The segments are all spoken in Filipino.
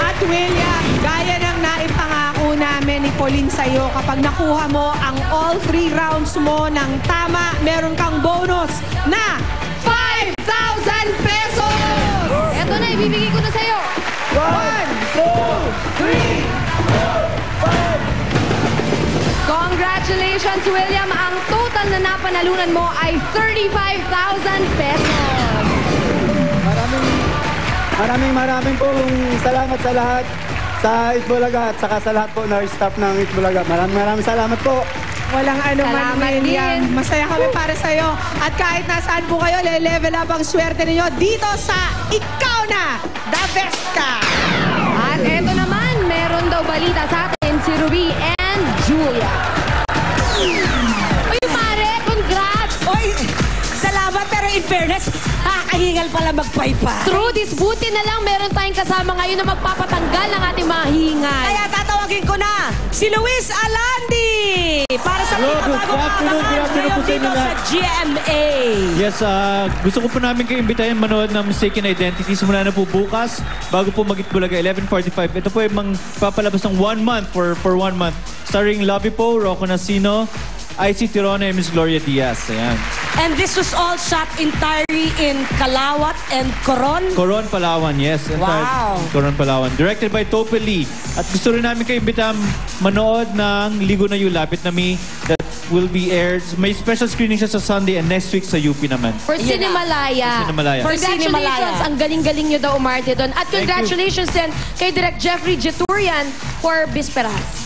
At William, gaya ng naipangako namin ni Pauline sa'yo, kapag nakuha mo ang all 3 rounds mo ng tama, meron kang bonus na 5,000 pesos! Eto na, ibibigay ko na sa'yo. 1, 2, 3, Congratulations, William. Ang total na napanalunan mo ay 35,000 pesos. Maraming pong salamat sa lahat sa Itbulaga at saka sa lahat po na staff ng Itbulaga. Maraming salamat po. Walang anuman, Salamat William. din. Masaya kami para sa'yo. At kahit nasaan po kayo, level up ang swerte ninyo dito sa Ikaw Na, The Best Ka! At eto naman, meron daw balita sa atin si Ruby and Julia. Uy, Mare, congrats! Oy, salamat pero in fairness, kakahingal pala magpaypa. Through this, buti na lang meron tayong kasama ngayon na magpapatanggal ng ating mga hingal. Kaya tatawagin ko na si Luis Alandi para sa Hello, good pinakabagong afternoon, good ngayon afternoon po sa dito inyo sa lahat. GMA. Yes, gusto ko po namin kayo imbitahin manood ng Mistaken Identity. Simula na po bukas, bago po mag-Itbulaga, 11:45. Ito po ay papalabas ng 1 month, for 1 month. Starring Lovie Poe, Rocco Nacino, IC Tirona, and Miss Gloria Diaz. Ayan. And this was all shot entirely in Calawat and Coron. Coron, Palawan, yes. Wow. Coron, Palawan. Directed by Tope Lee. At gusto rin namin kayo imbitahan manood ng Ligo na You, Lapit na Me, that will be aired. May special screening siya sa Sunday and next week sa UP naman. For Cinemalaya. For Cinemalaya. For Congratulations, Cinemalaya. ang galing-galing nyo daw umarte doon. At congratulations din kay Direk Jeffrey Jeturian for Bisperas.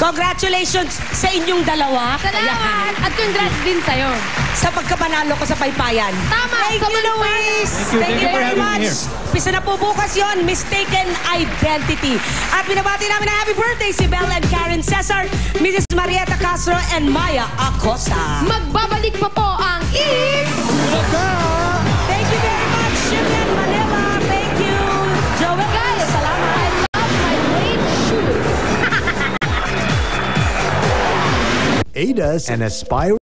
Congratulations sa inyong dalawa. Salamat! At congrats din sa'yo. Sa pagkapanalo ko sa paypayan. Tama! Thank sa you, Luis. Thank you for very having me much. here. Pisa na po bukas yon, Mistaken Identity. At binabati namin na happy birthday si Belle and Karen Cesar, Mrs. Marieta Castro, and Maya Acosta. Magbabalik pa po ang Thank you very much, Julian Manila. Thank you, Joel. Guys, Salamat. I love my late shoes. ADAS and Aspire